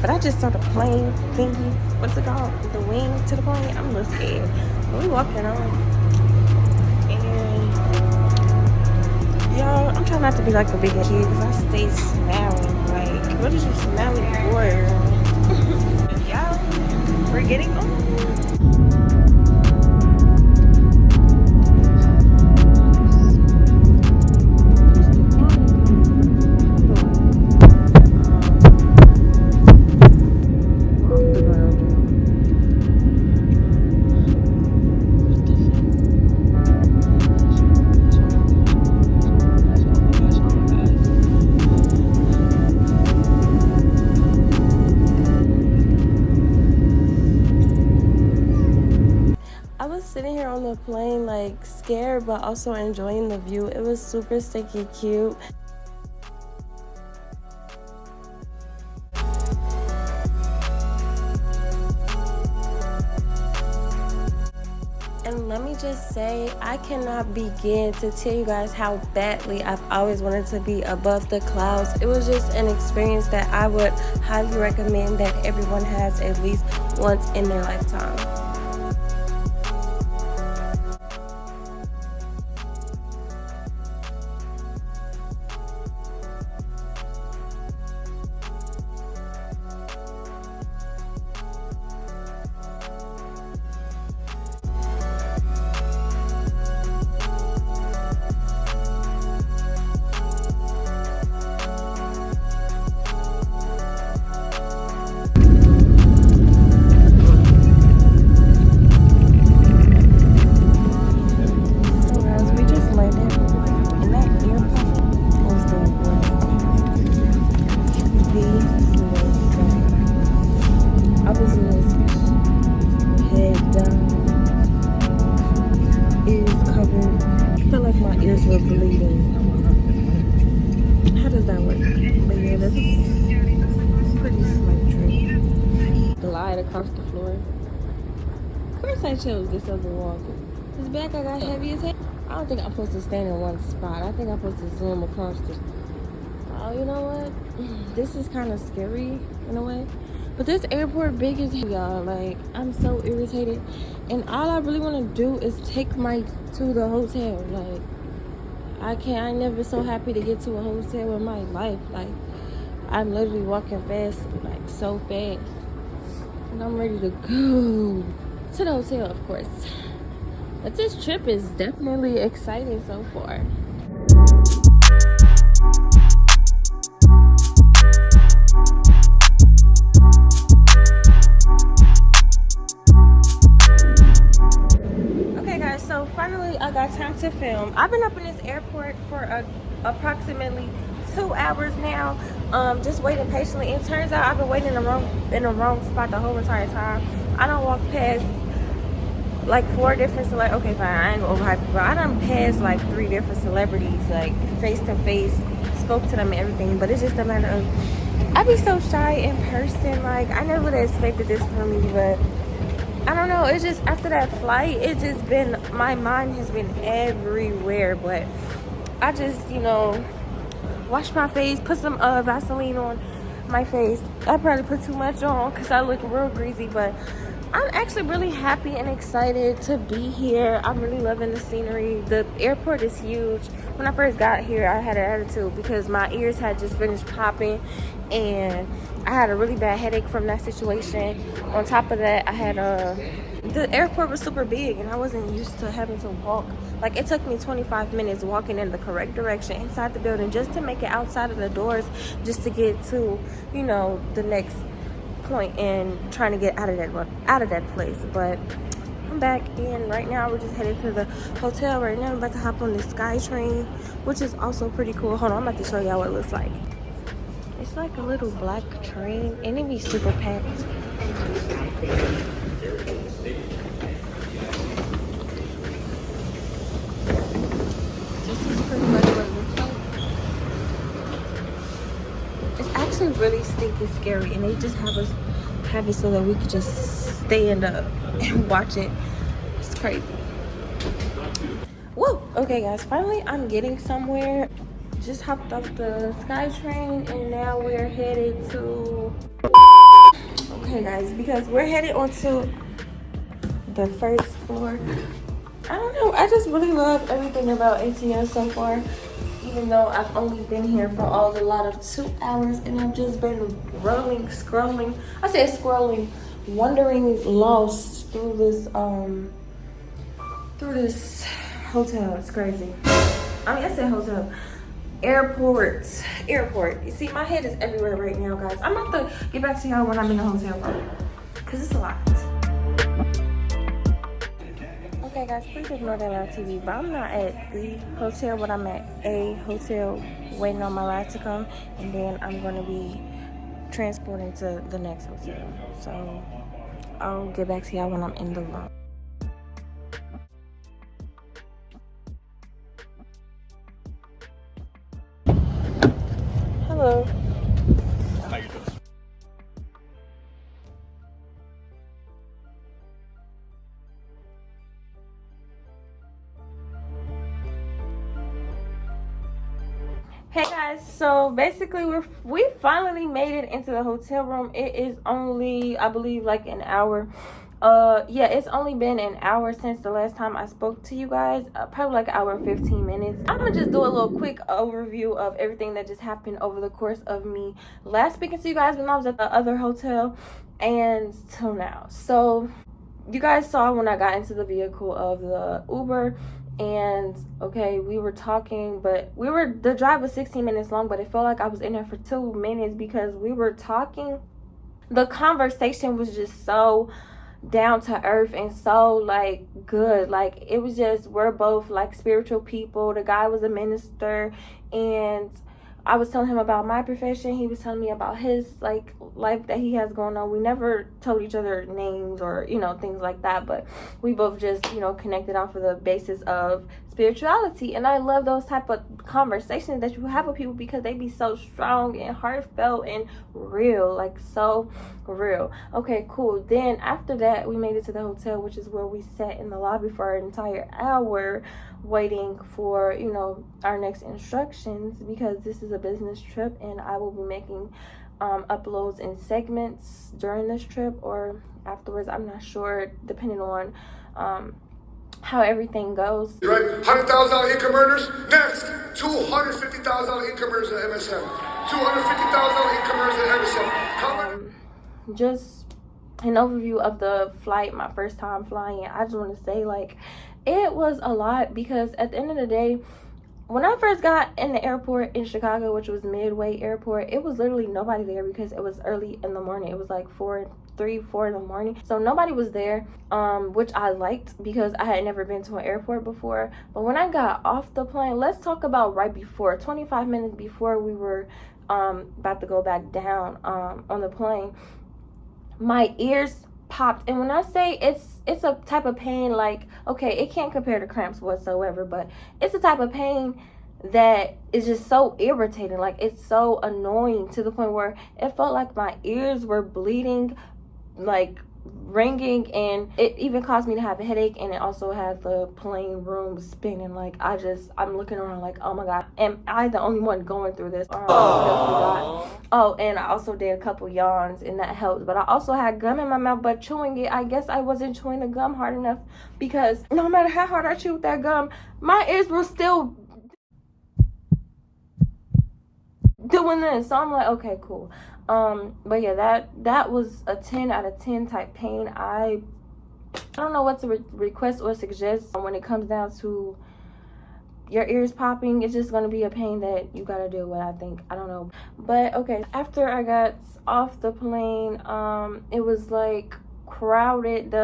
But I just saw the plane thingy. What's it called? The wing to the plane. I'm a little scared. But we walking on. And y'all, I'm trying not to be like a big kid because I stay smiling. Like, what is you smiling for? Y'all, we're getting on. I was sitting here on the plane like scared but also enjoying the view. It was super stinky cute. And let me just say, I cannot begin to tell you guys how badly I've always wanted to be above the clouds. It was just an experience that I would highly recommend that everyone has at least once in their lifetime. Were bleeding. How does that work? But yeah, that's pretty slight trick. Glide across the floor. Of course I chose this over walking. This back I got heavy as hell. I don't think I'm supposed to stand in one spot. I think I'm supposed to zoom across the... Oh, you know what? This is kind of scary in a way. But this airport big as hell, y'all. Like, I'm so irritated. And all I really want to do is take my to the hotel. Like, I never so happy to get to a hotel in my life. Like, I'm literally walking fast, like so fast. And I'm ready to go to the hotel, of course. But this trip is definitely exciting so far. So finally I got time to film. I've been up in this airport for approximately 2 hours now, just waiting patiently. It turns out I've been waiting in the wrong spot the whole entire time. I don't walk past like 4 different okay, fine, I ain't gonna overhype it, but I done passed like 3 different celebrities, like face to face, spoke to them and everything. But it's just a matter of, I be so shy in person. Like, I never would have expected this from me, but I don't know, it's just after that flight, it's just been, my mind has been everywhere. But I just, you know, wash my face, put some Vaseline on my face. I probably put too much on because I look real greasy, but I'm actually really happy and excited to be here. I'm really loving the scenery. The airport is huge. When I first got here, I had an attitude because my ears had just finished popping and I had a really bad headache from that situation. On top of that, I had the airport was super big and I wasn't used to having to walk. Like, it took me 25 minutes walking in the correct direction inside the building just to make it outside of the doors, just to get to, you know, the next point and trying to get out of that place. But I'm back and right now we're just headed to the hotel right now. I'm about to hop on the SkyTrain, which is also pretty cool. Hold on, I'm about to show y'all what it looks like. It's like a little black train and it be super packed. This is pretty much what it looks like. It's actually really stinking scary and they just have it so that we could just stand up and watch it. It's crazy. Woo! Okay guys, finally I'm getting somewhere. Just hopped off the SkyTrain and now we're headed to Okay, guys, because we're headed onto the first floor. I don't know, I just really love everything about ATL so far, even though I've only been here for a lot of 2 hours, and I've just been scrolling, wandering lost through this hotel. It's crazy. I mean, I said hotel. Airport. You see, my head is everywhere right now, guys. I'm about to get back to y'all when I'm in the hotel room, because it's a lot. Okay, guys, please ignore that loud TV, but I'm not at the hotel, but I'm at a hotel waiting on my ride to come, and then I'm going to be transporting to the next hotel. So I'll get back to y'all when I'm in the room. Hello. How you doing? Hey guys, so basically we finally made it into the hotel room. It is only, I believe, like an hour. Yeah, it's only been an hour since the last time I spoke to you guys. Probably like an hour and 15 minutes. I'm gonna just do a little quick overview of everything that just happened over the course of me last speaking to you guys when I was at the other hotel and till now. So you guys saw when I got into the vehicle of the Uber, and okay, we were talking, but the drive was 16 minutes long, but it felt like I was in there for 2 minutes because we were talking. The conversation was just so down to earth and so like good. Like, it was just, we're both like spiritual people. The guy was a minister, and I was telling him about my profession. He was telling me about his like life that he has going on. We never told each other names or, you know, things like that, but we both just, you know, connected off of the basis of spirituality. And I love those type of conversations that you have with people because they be so strong and heartfelt and real, like so real. Okay, cool. Then after that, we made it to the hotel, which is where we sat in the lobby for an entire hour waiting for, you know, our next instructions, because this is a business trip and I will be making uploads in segments during this trip or afterwards. I'm not sure, depending on how everything goes. Right, $100,000 income earners. Next, $250,000 income earners at MSM. $250,000 income earners at MSM. Just an overview of the flight, my first time flying. I just want to say, like, it was a lot, because at the end of the day, when I first got in the airport in Chicago, which was Midway Airport, it was literally nobody there because it was early in the morning. It was like 4 in the morning, so nobody was there, which I liked because I had never been to an airport before. But when I got off the plane, let's talk about right before, 25 minutes before we were about to go back down on the plane, my ears popped. And when I say it's a type of pain, like, okay, it can't compare to cramps whatsoever, but it's a type of pain that is just so irritating. Like, it's so annoying to the point where it felt like my ears were bleeding, like ringing, and it even caused me to have a headache, and it also had the plane room spinning. Like, I'm looking around like, oh my god, am I the only one going through this? Oh, and I also did a couple yawns, and that helped. But I also had gum in my mouth, but chewing it, I guess I wasn't chewing the gum hard enough, because no matter how hard I chewed that gum, my ears were still doing this. So I'm like, okay, cool. But yeah, that was a 10 out of 10 type pain. I don't know what to request or suggest when it comes down to your ears popping. It's just gonna be a pain that you gotta deal with, I think. I don't know. But okay, after I got off the plane, it was like crowded.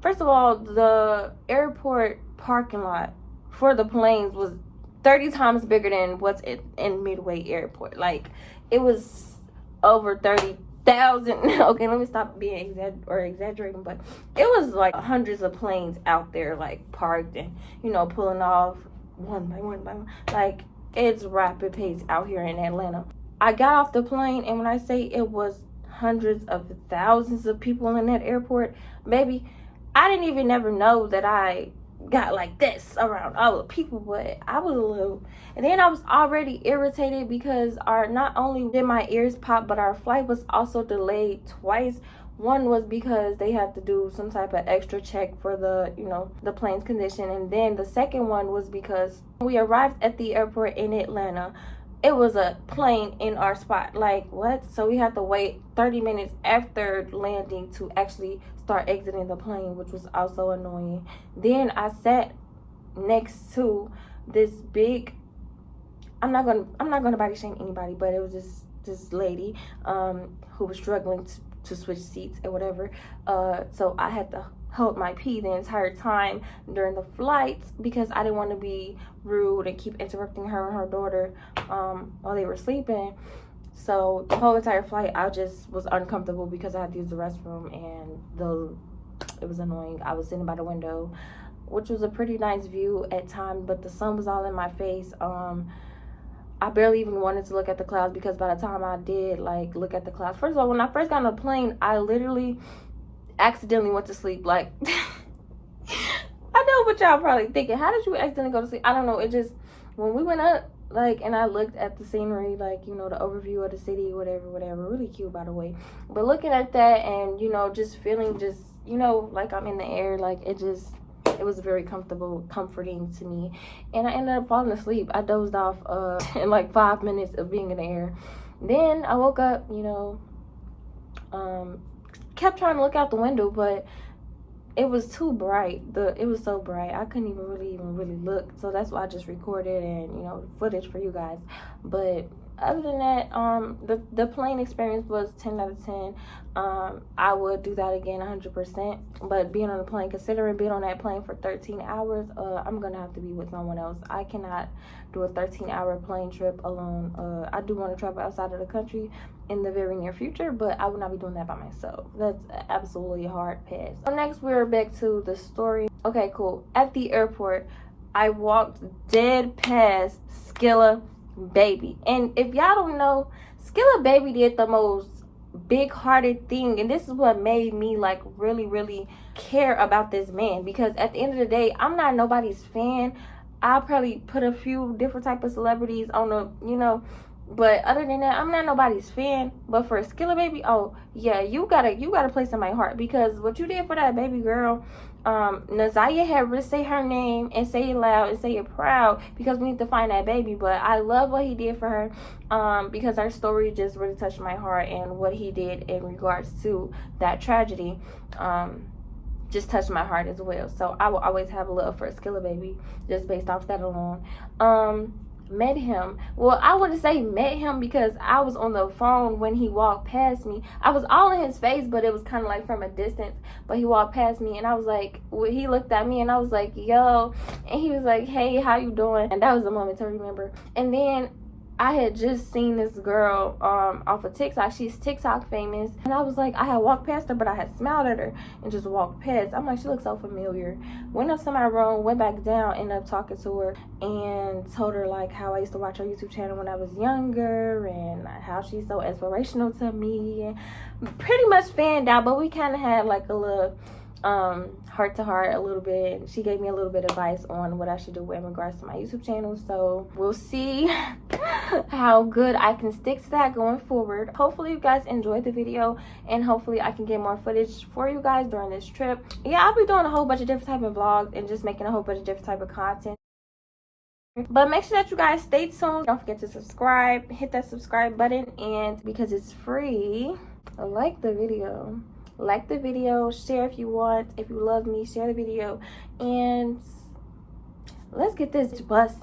First of all, the airport parking lot for the planes was 30 times bigger than what's in Midway Airport. Like, it was over 30,000. Okay, let me stop being exaggerating, but it was like hundreds of planes out there, like parked and, you know, pulling off one by one. Like, it's rapid pace out here in Atlanta. I got off the plane, and when I say it was hundreds of thousands of people in that airport, baby, I didn't even never know that I got like this around all the people, but I was a little, and then I was already irritated because not only did my ears pop, but our flight was also delayed twice, One was because they had to do some type of extra check for the, you know, the plane's condition. And then the second one was because we arrived at the airport in Atlanta. It was a plane in our spot. Like, what? So we had to wait 30 minutes after landing to actually start exiting the plane, which was also annoying. Then I sat next to this big, I'm not gonna body shame anybody, but it was this lady who was struggling to switch seats or whatever. So I had to hold my pee the entire time during the flight because I didn't want to be rude and keep interrupting her and her daughter while they were sleeping. So the whole entire flight, I just was uncomfortable because I had to use the restroom, and it was annoying. I was sitting by the window, which was a pretty nice view at times, but the sun was all in my face. I barely even wanted to look at the clouds because by the time I did, like, look at the clouds, first of all, when I first got on the plane, I literally accidentally went to sleep. Like, I know what y'all probably thinking. How did you accidentally go to sleep? I don't know. It just, when we went up, like, and I looked at the scenery, like, you know, the overview of the city, whatever, really cute, by the way. But looking at that and, you know, just feeling just, you know, like I'm in the air, like, it was very comforting to me, and I ended up falling asleep. I dozed off in like 5 minutes of being in the air. Then I woke up, you know, kept trying to look out the window, but it was too bright. It was so bright I couldn't even really look. So that's why I just recorded and, you know, footage for you guys. But other than that, the plane experience was 10 out of 10. I would do that again 100%. But being on the plane, considering being on that plane for 13 hours, I'm gonna have to be with someone else. I cannot do a 13-hour plane trip alone. I do want to travel outside of the country in the very near future, but I would not be doing that by myself. That's absolutely a hard pass. So next, we're back to the story. Okay, cool. At the airport, I walked dead past Skilla Baby, and if y'all don't know, Skilla Baby did the most big-hearted thing, and this is what made me like really care about this man, because at the end of the day, I'm not nobody's fan. I'll probably put a few different type of celebrities on the, you know, but other than that, I'm not nobody's fan. But for Skilla Baby, oh yeah, you got a place in my heart, because what you did for that baby girl, Nazaya had to say her name and say it loud and say it proud, because we need to find that baby. But I love what he did for her, because her story just really touched my heart, and what he did in regards to that tragedy just touched my heart as well. So I will always have love for Skilla Baby just based off that alone. Met him. Well, I wouldn't say met him, because I was on the phone when he walked past me. I was all in his face, but it was kind of like from a distance. But he walked past me, and I was like, well, he looked at me, and I was like, yo. And he was like, hey, how you doing? And that was a moment to remember. And then I had just seen this girl off of TikTok. She's TikTok famous. And I was like, I had walked past her, but I had smiled at her and just walked past. I'm like, she looks so familiar. Went up to my room, went back down, ended up talking to her and told her like how I used to watch her YouTube channel when I was younger, and how she's so inspirational to me. And pretty much fanned out, but we kind of had like a little heart to heart a little bit. She gave me a little bit of advice on what I should do in regards to my YouTube channel. So we'll see how good I can stick to that going forward. Hopefully you guys enjoyed the video, and hopefully I can get more footage for you guys during this trip. Yeah, I'll be doing a whole bunch of different type of vlogs and just making a whole bunch of different type of content. But make sure that you guys stay tuned. Don't forget to subscribe, hit that subscribe button, and because it's free, like the video. Like the video, share if you want. If you love me, share the video, and let's get this bus